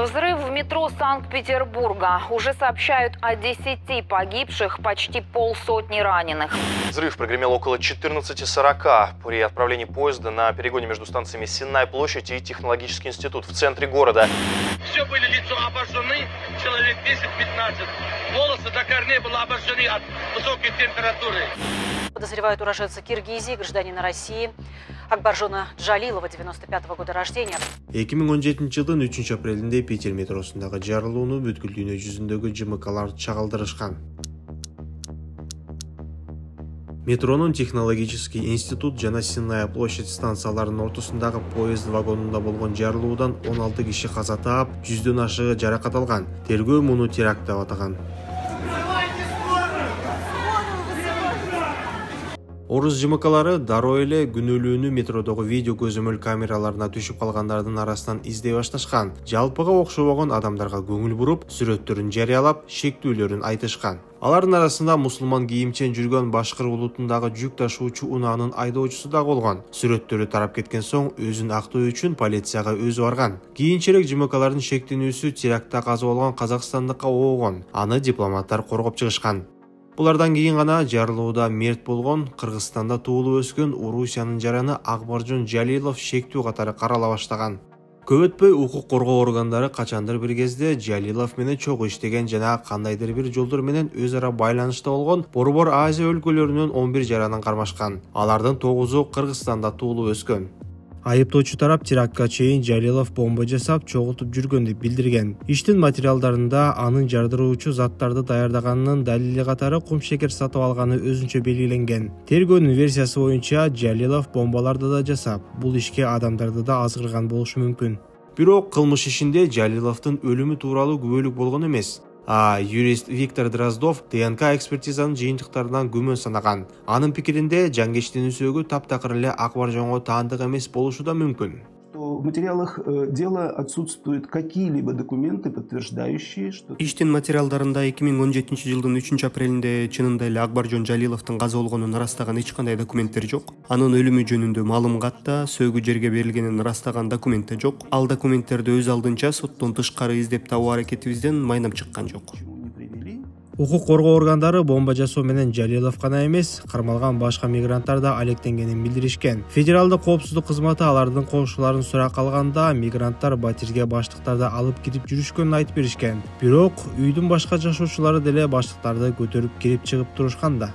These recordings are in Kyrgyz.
Взрыв в метро Санкт-Петербурга. Уже сообщают о 10 погибших, почти полсотни раненых. Взрыв прогремел около 14:40 при отправлении поезда на перегоне между станциями Сенная площадь и Технологический институт в центре города. Все были лица обожжены, человек 10-15. Волосы до корней были обожжены от высокой температуры. Подозревают уроженца Киргизии, гражданина России, Акбаржона Джалилова, 95-го года рождения. 2017 жылдын 3 апрелинде Питер метросундагы жарылууну бүткүл дүйнө жүзүндөгү ЖМКлар чагылдырышкан. Метронун Технологический институт жана Сенная площадь станцияларынын ортосундагы поезд вагонунда болгон жарылуудан 16 киши каза таап, 100дөн ашыгы жаракат алган. Тергөө муну теракт деп атаган. Орус ЖМКлары дароо эле күнөөлүүнү метродогу видео көзөмөл камераларына түшүп калгандардын арасынан издей башташкан. Жалпыга окшобогон адамдарга көңүл буруп, сүрөттөрүн жарыялап, шектүүлөрүн айтышкан. Алардын арасында мусулман кийимчен жүргөн Башкыр улутундагы жүк ташуучу унаанын айдоочусу да болгон. Сүрөттөрү тарап кеткен соң өзүн актоо үчүн полицияга өзү барган. Кийинчерээк ЖМКлардын шектенүүсү терактта каза болгон казакстандыкка оогон. Аны дипломаттар коргоп чыгышкан. Булардан кийин гана жарылууда мерт болгон Кыргызстанда туулуп өскөн Орусиянын жараны Акбаржон Жалилов шектүү катары карала баштаган. Көп өтпөй укук коргоо органдары качандыр бир кезде Жалилов менен чогуу иштеген жана кандайдыр бир жолдор менен өз ара байланышта болгон Борбор Азия өлкөлөрүнөн 11 жаранын кармашкан. Алардын 9-у Кыргызстанда туулуп өскөн. Айыптоочу тарап терактка чейин Жалилов бомба жасап, чогултуп жүргөн деп билдирген. Иштин материалдарында анын жардыруучу заттарды даярдаганынын далили катары кумшекер сатып алганы өзүнчө белгиленген. Тергөөнүн версиясы боюнча Жалилов бомбаларды да жасап, бул ишке адамдарды да азгырган болушу мүмкүн. Бирок кылмыш ишинде Жалиловдун өлүмү тууралуу күбөлүк болгон эмес. Юрист Виктор Дроздов ДНК экспертизанын жыйынтыктарынан күмөн санаган. Анын пикиринде жаңгештин сөөгү таптакыр эле Акбаржонго таандык эмес болушу да мүмкүн. В материалах дела отсутствуют какие-либо документы, подтверждающие, что... Иштин материалдарында 2017 жылдын 3 апрелинде чынында эле Акбаржон Жалиловдун каза болгонун ырастаган эч кандай документтер жок. Анын өлүмү жөнүндө маалыматта сөөгү жерге берилгенин ырастаган документ да жок. Ал документтерди өз алдынча соттон тышкары издеп табуу аракетибизден майнап чыккан жок. Укук коргоо органдары бомба жасоо менен Жалилов гана эмес, кармалган башка мигранттар да алектенгенин билдиришкен. Федералдык коопсуздук кызматы алардын коңшуларын сурак алганда, мигранттар батирге баштыктарды алып кирип жүрүшкөнүн айтып беришкен. Бирок үйдүн башка жашоочулары деле баштыктарды көтөрүп кирип чыгып турушкан да.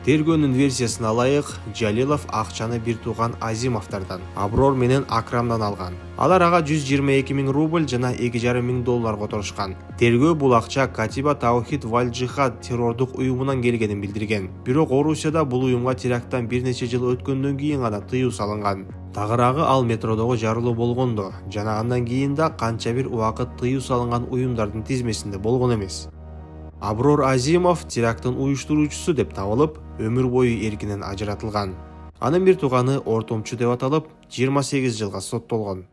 Тергөөнүн версиясына ылайык, Жалилов акчаны бир тууган Азимовдордон, Аброр менен Акрамдан алган. Алар ага 122 000 рубль жана 2,5 миң доллар которушкан. Тергөө бул акча Катиба Таухид Валь Джихад террордук уюмунан келгенин билдирген. Бирок Орусияда бул уюмга теракттан бир нече жыл өткөндөн кийин гана тыюу салынган. Тагыраагы ал метродогу жарылуу болгондо жана андан кийин да канча бир убакыт тыюу салынган уюмдардын тизмесинде болгон эмес. Аброр Азимов теракттын уюштуруучусу деп табылып, өмүр бою эркинен ажыратылган. Анын бир тууганы ортомчу деп аталып, 28 жылга соттолгон.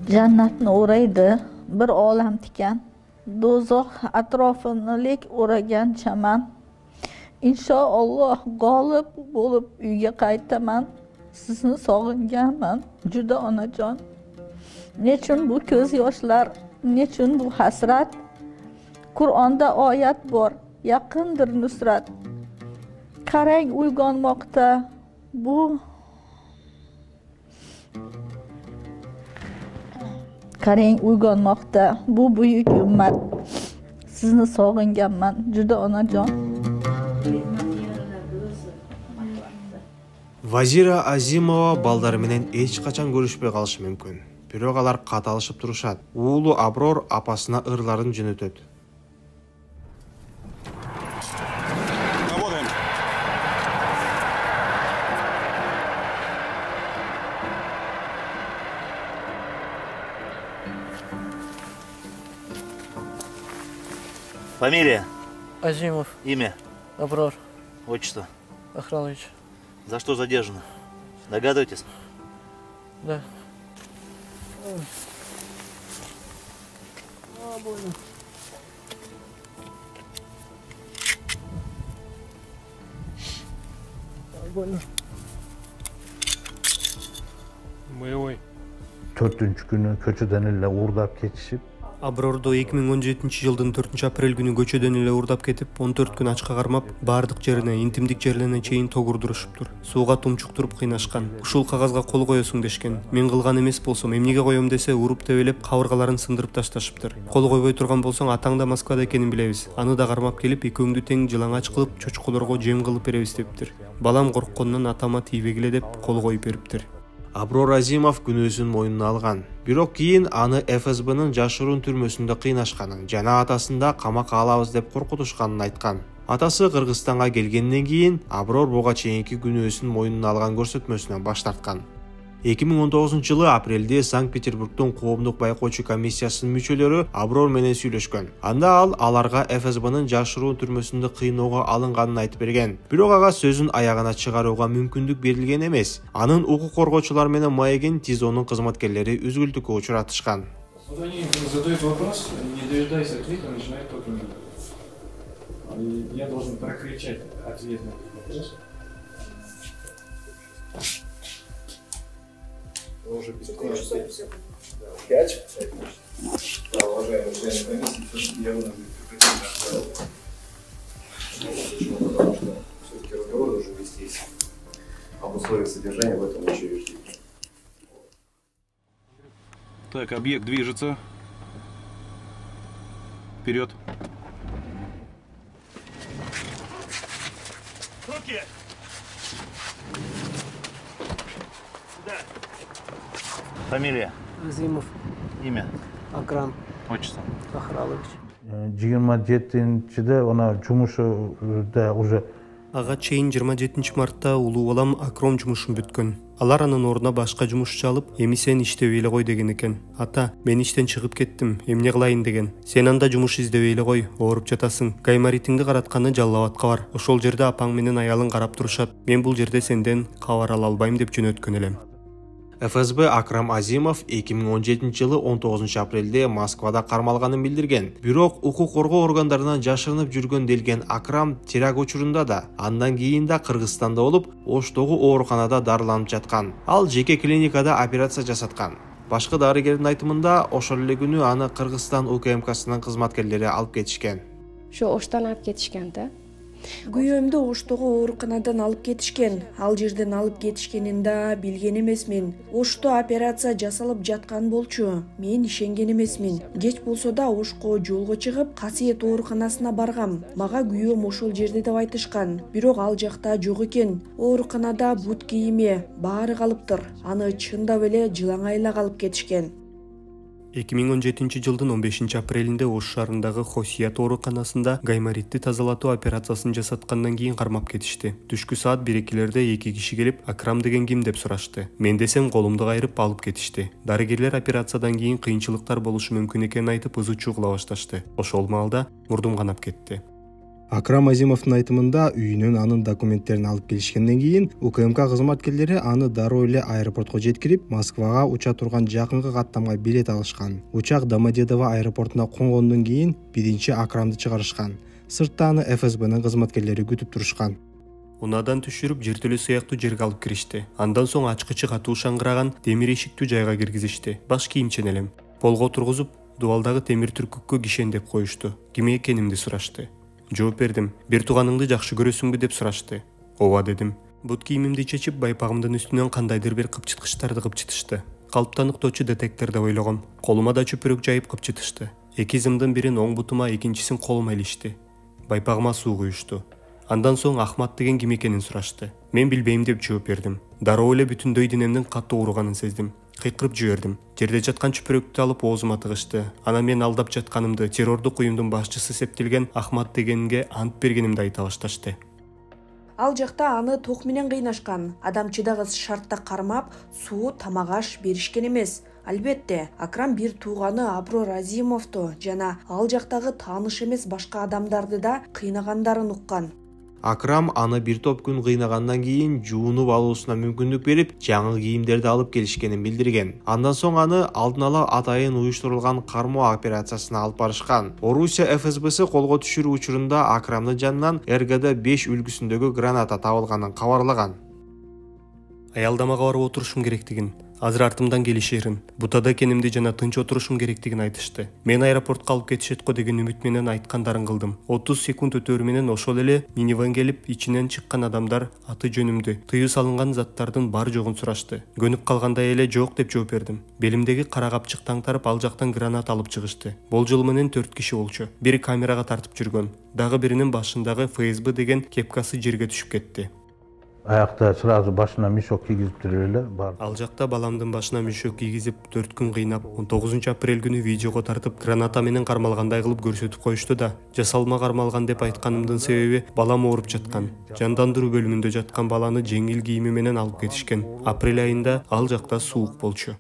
Jannatni o'raydi bir olam tikan, do'zax atrofini o'ragan chaman. Inshaalloh g'olib bo'lib uyga qaytaman. Sizni sog'inganman, juda onajon. Nechun bu ko'z yoshlar, nechun bu hasrat? Qur'onda oyat bor, yaqindir nusrat. Qarang uyg'onmoqda bu Qarang uyg'onmoqda bu buyuk ummat. Sizni sog'inganman, juda onajon. Вазира Азимова балдары менен эч качан көрүшпөй калышы мүмкүн. Бирок алар каталышып турушат. Уулу Аброр апасына ырларын жөнөтөт. Фамилия? Азимов. Имя? Абрар. Отчество? Охранович. За что задержаны? Догадываетесь? Да. Больно. Боевой. 4-күнү көчөдөн эле уурдап кетишип. Абрордо 2017-жылдын 4-апрель күнү көчөдөн эле уурдап кетип, 14 күн ачка кармап, бардык жерине, интимдик жерлерине чейин тогурдурушуптур. Сууга тумчуктуруп кыйнашкан. Ушул кагазга кол коесуң дешкен. Мен кылган эмес болсом, эмнеге коем десе, уруп тебелеп, кабыргаларын сындырып ташташыптыр. Кол койбой турган болсоң, атаң да Москвада экенин билебиз. Аны да кармап келип, экөөңдү тең жылаңач кылып, чочколорго жем кылып беребиз дептир. Балам корккондон атама тийбегиле деп кол коюп бериптир. Аброр Азимов күнөөсүн мойнуна алган. Бирок кийин аны ФСБнын жашыруун түрмөсүндө кыйнашканын жана атасында камакка алабыз деп коркутушканын айткан. Атасы Кыргызстанга келгенден кийин Аброр буга чейинки күнөөсүн мойнуна алган көрсөтмөсүнөн баш тарткан. 2019 апрелде Санкт-Петербургдун коомдук байкоочу комиссиясынын мүчөлөрү Аброр менен сүйлөшкөн. Анда ал аларга ФСБнын жашыруун түрмөсүндө кыйноого алынганын айтып берген. Бирок ага сөзүн аягына чыгарууга мүмкүндүк берилген эмес. Анын укук коргоочулар менен маегин ТИЗОнун кызматкерлери үзгүлтүккө учуратышкан. Они задают вопрос, не дожидаясь ответа, начинают только я должен прокричать ответ на этот вопрос. Уже 5? Да, уважаемые члены комиссии, я вынужден прекратить наш диалог. Почему? Потому что все-таки разговор должен вестись об условиях содержания в этом учреждении. Так, объект движется. Вперед. Руки! Фамилия? Азимов. Имя? Акрам. Отчество? Охранович. 27-де она жумушуда уже Ага чейин 27 мартта улуу балам Акром жумушун бүткөн. Алар анын ордуна башка жумушчу алып, эми сен иштебей эле кой деген экен. Ата, мен иштен чыгып кеттим, эмне кылайын деген. Сен анда жумуш издебей эле кой, ооруп жатасың. Гаймаритиңди каратканы Жалал Абадка бар. Ошол жерде апаң менен аялың карап турушат. Мен бул жерде сенден кабар ала албайм деп жөнөткөн элем. ФСБ Акрам Азимов 2017 жылы 19 апрелде Москвада кармалганын билдирген. Бирок укук коргоо органдарынан жашырынып жүргөн делген Акрам теракт учурунда да, андан кийин да Кыргызстанда болуп, Оштогу ооруканада дарыланып жаткан. Ал жеке клиникада операция жасаткан. Башкы дарыгердин айтымында, ошол эле күнү аны Кыргызстан УКМКсынын кызматкерлери алып кетишкен. Ошо Оштан алып кетишкен да. Күйөөмдү Оштогу ооруканадан алып кетишкен. Ал жерден алып кетишкенин да билген эмесмин. Ошто операция жасалып жаткан болчу. Мен ишенген эмесмин. Кеч болсо да Ошко жолго чыгып, Касиет ооруканасына баргам. Мага күйөөм ошол жерде деп айтышкан. Бирок ал жакта жок экен. Ооруканада бут кийими баары калыптыр. Аны чындап эле жылаңайла алып кетишкен. 2017 жылдын 15 апрелинде Ош шаарындагы Хосият ооруканасында гайморитти тазалатуу операциясын жасаткандан кийин кармап кетишти. Түшкү саат 1-2лерде 2 киши келип, Акрам деген ким деп сурашты. Мен десем колумду кайрып алып кетишти. Дарыгерлер операциядан кийин кыйынчылыктар болушу мүмкүн экенин айтып ызы-чуу кыла башташты. Ошол маалда мурдум канап кетти. Акрам Азимовдун айтымында үйүнөн анын документтерин алып келишкенден кийин УКМК кызматкерлери аны дароо эле аэропортко жеткирип, Москвага уча турган жакынкы каттамга билет алышкан. Учак Домодедово аэропортуна конгондон кийин биринчи Акрамды чыгарышкан. Сыртта аны ФСБнын кызматкерлери күтүп турушкан. Унадан түшүрүп жертөлө сыяктуу жерге алып киришти. Андан соң ачкычы катуу шаңгыраган темир эшиктүү жайга киргизишти. Баш кийимчен элем. Полго тургузуп, дубалдагы темир түркүккө кишендеп коюшту. Ким экенимди сурашты. Жооп бердим. Бир тууганыңды жакшы көрөсүңбү деп сурашты. Ооба дедим. Бут кийимимди чечип, байпагымдын үстүнөн кандайдыр бир кыпчыткычтарды кыпчытышты. Калп таныктоочу детектор деп ойлогом. Колума да чөпүрөк жайып кыпчытышты. Эки зымдын бирин оң бутума, экинчисин колума илишти. Байпагыма суу куюшту. Андан соң Ахмат деген ким экенин сурашты. Мен билбейм деп жооп бердим. Дароо эле бүтүндөй денемдин катуу ооруганын сездим. Кыйкырып жибердим. Жерде жаткан чөпүрөктү алып оозума тыгышты. Анан мен алдап жатканымды, террордук уюмдун башчысы септелген Ахмат дегенге ант бергенимди айта башташты. Ал жакта аны ток менен кыйнашкан. Адам чыдагыс шартта кармап, суу, тамак аш беришкен эмес. Албетте, Акрам бир тууганы Аброр Азимовду жана ал жактагы тааныш эмес башка адамдарды да кыйнагандарын уккан. Акрам аны бир топ күн кыйнагандан кийин жуунуп алуусуна мүмкүндүк берип, жаңы кийимдерди алып келишкенин билдирген. Андан соң аны алдын ала атайын уюштурулган кармоо операциясына алып барышкан. Орусия ФСБсы колго түшүрүү учурунда Акрамдын жанынан РГД 5 үлгүсүндөгү граната табылганын кабарлаган. Аялдамага барып отурушум керектигин, азыр артымдан келишерин, бутада экенимди жана тынч отурушум керектигин айтышты. Мен аэропортко алып кетишет го деген үмүт менен айткандарын кылдым. 30 секунд өтөөр менен ошол эле минивэн келип, ичинен чыккан адамдар аты жөнүмдү, тыюу салынган заттардын бар жогун сурашты. Көнүп калгандай эле жок деп жооп бердим. Белимдеги кара капчык таңтарып, ал жактан граната алып чыгышты. Болжол менен 4 киши болчу. Бири камерага тартып жүргөн. Дагы биринин башындагы ФСБ деген кепкасы жерге түшүп кетти. Аякта сразу башына мешок кийгизиптир эле бар. Ал жакта баламдын башына мешок кийгизип 4 күн кыйнап, 19 апрель күнү видеого тартып, граната менен кармалгандай кылып көрсөтүп коюшту да. Жасалма кармалган деп айтканымдын себеби балам ооруп жаткан. Жандандыруу бөлүмүндө жаткан баланы жеңил кийими менен алып кетишкен. Апрель айында ал жакта суук болчу.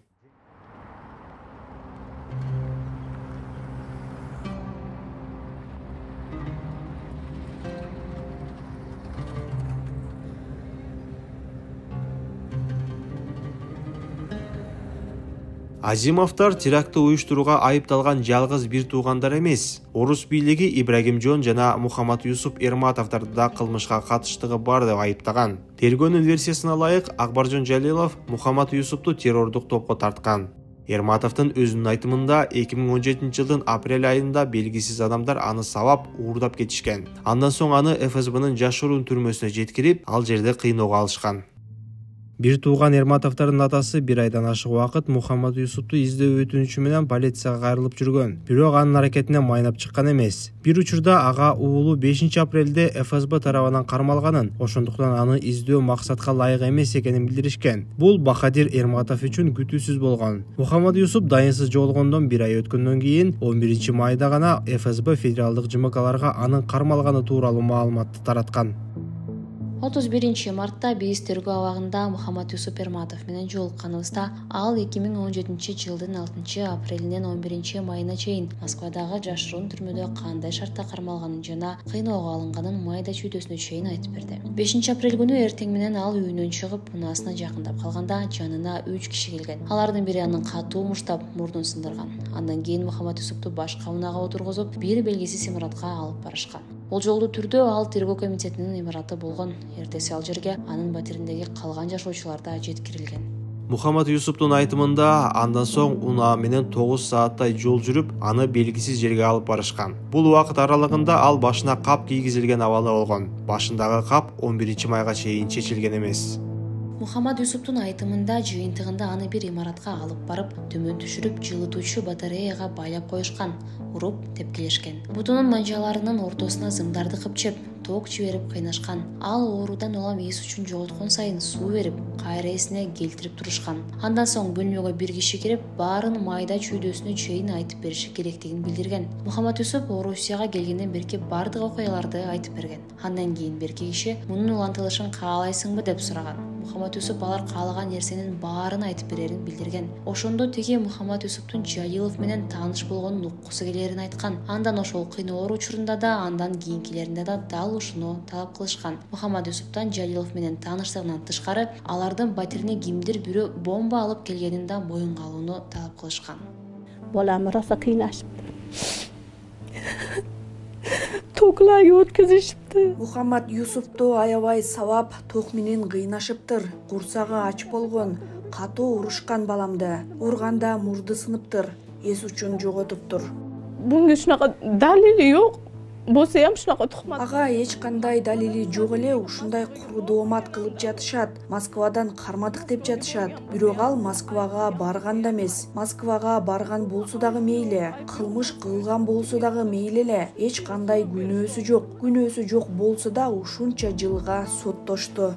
Азимовдор терактты уюштурууга айыпталган жалгыз бир туугандар эмес. Орус бийлиги Ибрагимжон жана Мухаммад Юсуп Эрматовдорду да кылмышка катыштыгы бар деп айыптаган. Тергөөнүн версиясына ылайык, Акбаржон Жалилов Мухаммад Юсупту террордук топко тарткан. Эрматовдун өзүнүн айтымында 2017 жылдын апрель айында белгисиз адамдар аны сабап, уурдап кетишкен. Андан соң аны ФСБнын жашыруун түрмөсүнө жеткирип, ал жерде кыйноого алышкан. Бир тууган Эрматовдордун атасы бир айдан ашык убакыт Мухаммад Юсупту издөө өтүнүчү менен полицияга кайрылып жүргөн. Бирок анын аракетинен майнап чыккан эмес. Бир учурда ага уулу 5 апрелде ФСБ тарабынан кармалганын, ошондуктан аны издөө максатка ылайык эмес экенин билдиришкен. Бул Бахадир Эрматов үчүн күтүүсүз болгон. Мухаммад Юсуп дайынсыз жоголгондон бир ай өткөндөн кийин 11 майда гана ФСБ федералдык ЖМКларга анын кармалганы тууралуу маалыматты тараткан. 31 мартта биз тергөө абагында Мухаммад Юсуп Эрматов менен жолукканыбызда ал 2017 жылдын 6 апрелинен 11 майына чейин Москвадагы жашыруун түрмөдө кандай шартта кармалганын жана кыйноого алынганын майда чүйдөсүнө чейин айтып берди. 5 апрель күнү эртең менен ал үйүнөн чыгып, унаасына жакындап калганда жанына 3 киши келген. Алардын бири анын катуу муштап мурдун сындырган. Андан кийин Мухаммад Юсупту башка унаага отургузуп, бир белгисиз имаратка алып барышкан. Болжолдуу түрдө ал тергөө комитетинин имараты болгон. Эртеси ал жерге анын батириндеги калган жашоочулар да жеткирилген. Мухаммад Юсуптун айтымында андан соң унаа менен 9 сааттай жол жүрүп, аны белгисиз жерге алып барышкан. Бул убакыт аралыгында ал башына кап кийгизилген абалда болгон. Башындагы кап 11 майга чейин чечилген эмес. Мухаммад Юсуптун айтымында жыйынтыгында аны бир имаратка алып барып, төмөн түшүрүп, жылытуучу батареяга байлап коюшкан, уруп тепкилешкен. Бутунун манжаларынын ортосуна зымдарды кыпчеп, ток жиберип кыйнашкан. Ал оорудан улам эс үчүн жоготкон сайын суу берип, кайра эсине келтирип турушкан. Андан соң бөлмөгө бир киши кирип, баарын майда чүйдөсүнө чейин айтып бериши керектигин билдирген. Мухаммад Юсуп Орусияга келгенден берки бардык окуяларды айтып берген. Андан кийин берки киши мунун улантылышын каалайсыңбы деп сураган. Мухаммад Юсуп алар каалаган нерсенин баарын айтып берерин билдирген. Ошондо теги Мухаммад Юсуптун Жалилов менен тааныш болгонун уккусу келерин айткан. Андан ошол кыйноолор учурунда да, андан кийинкилеринде да дал ушуну талап кылышкан. Мухаммад Юсуптан Жалилов менен тааныштыгынан тышкары алардын батирине кимдир бирөө бомба алып келгенин да моюнга алууну талап кылышкан. Балам роса кыйнашыптыр. Токларга өткөзүшүптү. Мухаммад Юсупту аябай сабап, ток менен кыйнашыптыр. Курсагы ач болгон, катуу урушкан баламды. Урганда мурду сыныптыр, эс үчүн жоготуптур. Bunga shunaqa dalili yo'q. Bo'lsa ham shunaqa tuhmat. Ага эч кандай далили жок эле, ушундай куру доомат кылып жатышат. Москвадан кармадык деп жатышат. Бирок ал Москвага барган да эмес. Москвага барган болсо дагы мейли, кылмыш кылган болсо дагы мейли эле. Эч кандай күнөөсү жок. Күнөөсү жок болсо да ушунча жылга соттошту.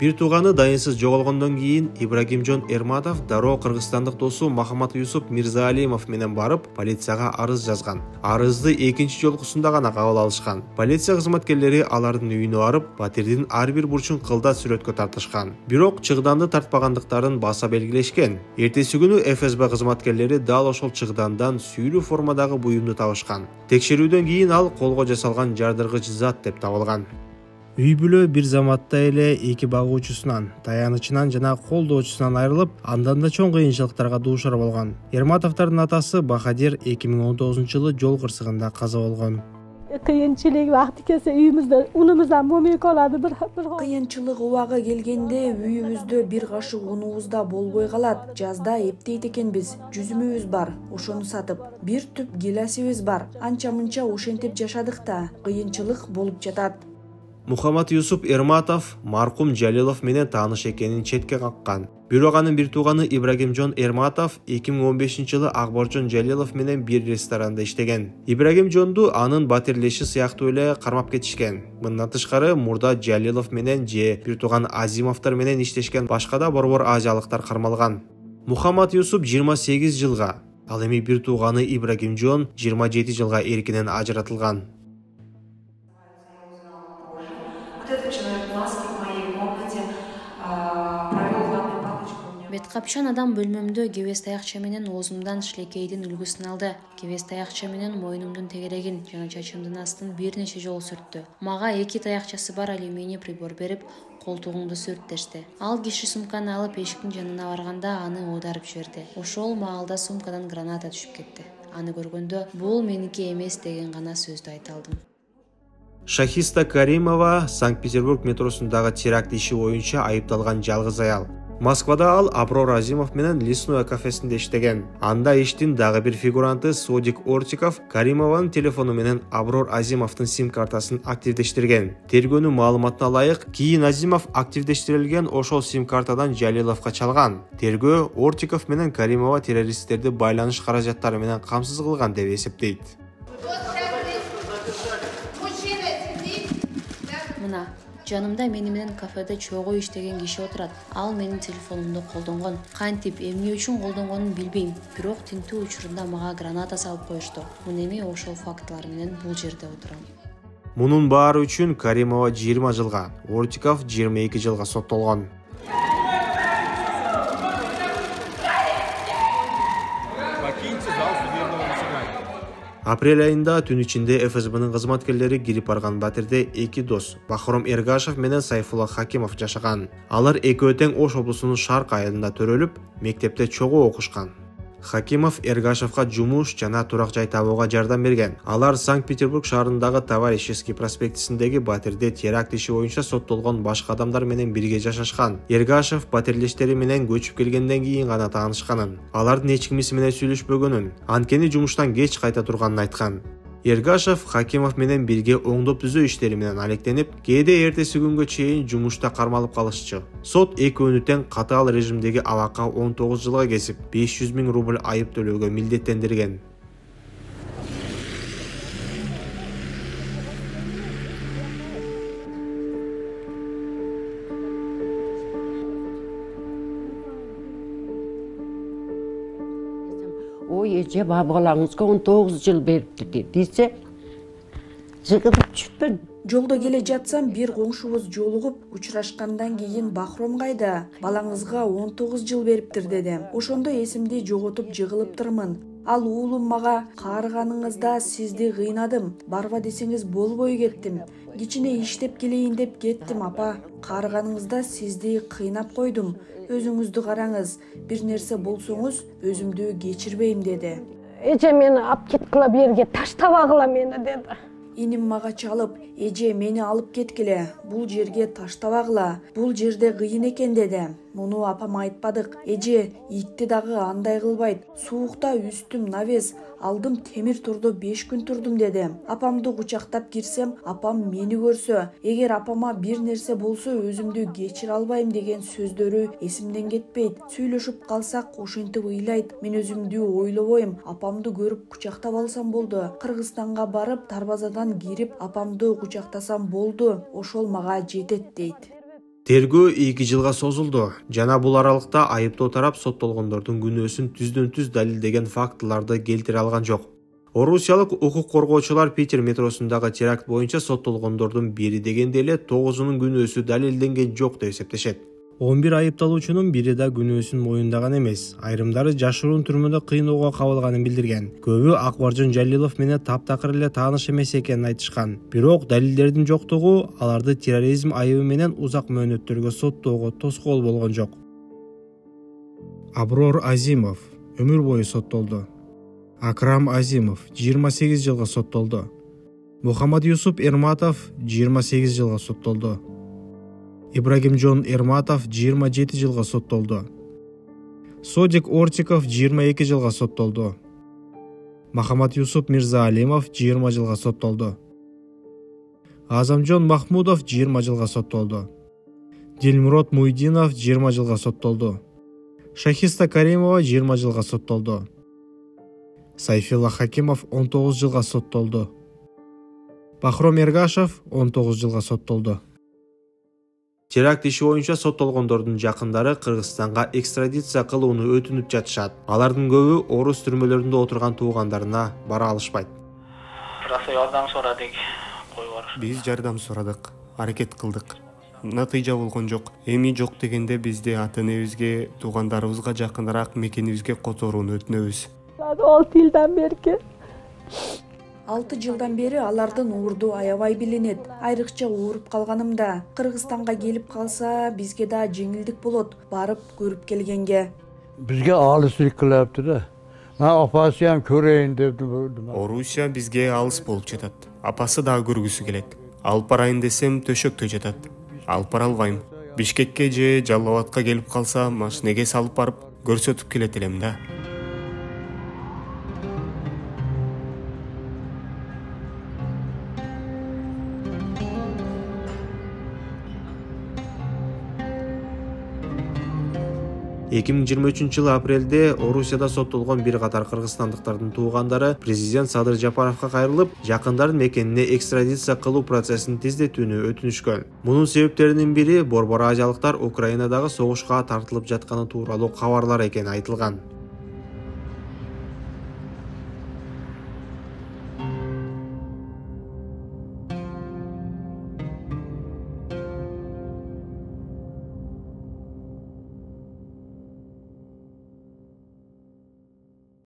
Бир тууганы дайынсыз жоголгондон кийин Ибрагимжон Эрматов дароо кыргызстандык досу Махамат Юсуп Мирзаалимов менен барып, полицияга арыз жазган. Арызды экинчи жолкусунда гана кабыл алышкан. Полиция кызматкерлери алардын үйүнө барып, батирдин ар бир бурчун кылда сүрөткө тартышкан. Бирок чыгданды тартпагандыктарын баса белгилешкен. Эртеси күнү ФСБ кызматкерлери дал ошол чыгдандан сүйрүү формадагы буюмду табышкан. Текшерүүдөн кийин ал колго жасалган жардыргыч зат деп табылган. Үй бүлө бир заматта эле эки багуучусунан, таянычынан жана колдоочусунан айрылып, андан да чоң кыйынчылыктарга дуушар болгон. Эрматовдордун атасы Бахадир 2019-жылы жол кырсыгында каза болгон. Кыйынчылык вакыты келсе үйүмүздө унубуздан момек калады бир. Кыйынчылык убагы келгенде үйүбүздө бир кашык унубуз да болбой калат. Жазда эптейт экенбиз. Жүзүмүбүз бар, ошону сатып. Бир түп гиласыбыз бар. Анча-мынча ошентип жашадык да. Кыйынчылык болуп жатат. Мухаммад Юсуп Эрматов маркум Жалилов менен тааныш экенин четке каккан. Бирок анын бир тууганы Ибрагимжон Эрматов 2015-жылы Акбаржон Жалилов менен бир ресторанда иштеген. Ибрагимжонду анын батирлеши сыяктуу эле кармап кетишкен. Мындан тышкары мурда Жалилов менен же бир тууган Азимовдор менен иштешкен башка да борбор азиялыктар кармалган. Мухаммад Юсуп 28 жылга, ал эми бир тууганы Ибрагимжон 27 жылга эркинен ажыратылган. Бет капчан адам бөлмөмдө кебес таякча менен оозумдан шилекейдин үлгүсүн алды. Кебес таякча менен мойнумдун тегерегин жана чачымдын астын бир нече жолу сүрттү. Мага 2 таякчасы бар алюминий прибор берип, колтугуңду сүрттешти. Ал киши сумканы алып эшиктин жанына барганда аны оодарып жиберди. Ошол маалда сумкадан граната түшүп кетти. Аны көргөндө бул меники эмес деген гана сөздү айта алдым. Шахиста Каримова Санкт-Петербург метросундагы теракт иши боюнча айыпталган жалгыз аял. Москвада ал Аброр Азимов менен Лесное кафесинде иштеген. Анда иштин дагы бир фигуранты Содик Ортиков Каримованын телефону менен Аброр Азимовдун сим-картасын активдештирген. Тергөөнүн маалыматына ылайык, кийин Азимов активдештирилген ошол сим-картадан Жалиловго чалган. Тергөө Ортиков менен Каримова террористтерди байланыш каражаттары менен камсыз кылган деп эсептейт. Мына жанымда мени менен кафеде чогуу иштеген киши отурат. Ал менин телефонумду колдонгон. Кантип эмне үчүн колдонгонун билбейм. Бирок тинтүү учурунда мага граната салып коюшту. Мен эми ошол фактылар менен бул жерде отурам. Мунун баары үчүн Каримова 20 жылга, Ортиков 22 жылга соттолгон. Апрель айында түн ичинде ФСБнын кызматкерлери кирип барган батирде эки дос Бахром Эргашев менен Сайфулла Хакимов жашаган. Алар экөө тең Ош облусунун Шарк айылында төрөлүп, мектепте чогуу окушкан. Хакимов Эргашевга жумуш жана турак жай табууга жардам берген. Алар Санкт-Петербург шаарындагы Товарищеский проспектисиндеги батирде теракт иши боюнча соттолгон башка адамдар менен бирге жашашкан. Эргашев батирлештери менен көчүп келгенден кийин гана таанышканын. Алардын эч кимиси менен сүйлөшпөгөнүн, анткени жумуштан кеч кайта турганын айткан. Эргашев Хакимов менен бирге оңдоп түзөө иштери менен алектенип, кээде эртеси күнгө чейин жумушта кармалып калышчу. Сот экөөнү тең катаал режимдеги абакка 19 жылга кесип, 500 000 рубль айып төлөөгө милдеттендирген. Ой, эже балаңызга 19 жыл берипти десе, жыгылып жүрпөйм. Жолдо келе жатсам бир коңшубуз жолугуп, учурашкандан кийин Бахром кайда? Балаңызга 19 жыл бериптир деди. Ошондо эсимди жоготуп жыгылыптырмын. Ал уулум мага каарыганыңызда сизди кыйнадым. Барба десеңиз болбой кеттим. Кичине иштеп келейин деп кеттим, апа. Каарыганыңызда сизди кыйнап койдум. Өзүңүздү караңыз. Бир нерсе болсоңуз өзүмдү кечирбейм деди. Эже мени алып кеткила берге, таштабагыла мени деди. Иним мага чалып, эже мени алып кеткиле, бул жерге таштабагыла, бул жерде кыйын экен деди. Муну апам айтпадык. Эже итти дагы андай кылбайт. Суукта үстүм навес, алдым темир тордо 5 күн турдум деди. Апамды кучактап кирсем, апам мени көрсө, эгер апама бир нерсе болсо өзүмдү кечире албайм деген сөздөрү эсимден кетпейт. Сүйлөшүп калсак ошентип ыйлайт. Мен өзүмдү ойлобойм, апамды көрүп кучактап алсам болду. Кыргызстанга барып, дарбазадан кирип апамды кучактасам болду. Ошол мага жетет дейт. Тергөө 2 жылга созулду. Жана бул аралыкта айыптоо тарап соттолгондордун күнөөсүн түздөн-түз далилдеген фактыларды келтире алган жок. Орусиялык укук коргоочулар Питер метросундагы теракт боюнча соттолгондордун бири дегенде эле 9-унун күнөөсү далилденген жок деп эсептешет. 11 айыпталуучунун бири да күнөөсүн моюндаган эмес. Айрымдары жашыруун түрмөдө кыйноого кабылганын билдирген. Көбү Акбаржон Жалилов менен таптакыр эле тааныш эмес экенин айтышкан. Бирок далилдердин жоктугу аларды терроризм айыбы менен узак мөөнөттөргө соттоого тоскоол болгон жок. Аброр Азимов өмүр бою соттолду. Акрам Азимов 28 жылга соттолду. Мухаммад Юсуп Эрматов 28 жылга соттолду. Ибрагимжон Эрматов 27 жылга соттолду. Содик Ортиков 22 жылга соттолду. Махамад Юсуп Мирзаалимов 20 жылга соттолду. Азамжон Махмудов 20 жылга соттолду. Дилмурод Муйдинов 20 жылга соттолду. Шахиста Каримова 20 жылга соттолду. Сайфилла Хакимов 19 жылга соттолду. Бахром Эргашев 19 жылга соттолду. Теракт иши боюнча соттолгондордун жакындары Кыргызстанга экстрадиция кылууну өтүнүп жатышат. Алардын көбү орус түрмөлөрүндө отурган туугандарына бара алышпайт. Жардам сорадык, койгор. Биз жардам сорадык, аракет кылдык. Натыйжа болгон жок. Эми жок дегенде бизде ата-энебизге, туугандарыбызга жакыныраак мекенибизге которууну өтүнөбүз. 6 жылдан бери 6 жылдан бери алардын уурду аябай билинет. Айрыкча ууруп калганымда. Кыргызстанга келип калса, бизге да жеңилдик болот. Барып көрүп келгенге. Бизге алысык кылыптыр да. Мен апасы ham көрөйүн деп. Орусия бизге алыс болуп жатат. Апасы дагы көргүсү келет. Алып барайын десем төшөктө жатат. Алып бара албайм. Бишкекке же Жалал Абадка келип калса, машинеге салып барып көрсөтүп келет элем да. жылы апрелде Орусияда соттолгон бир катар кыргызстандыктардын туугандары президент Садыр Жапаровго кайрылып, жакындарын мекенине экстрадиция кылуу процессин тездетүүнү өтүнүшкөн. Мунун себептеринин бири Борбор Азиялыктар Украинадагы согушка тартылып жатканы тууралуу кабарлар экени айтылган.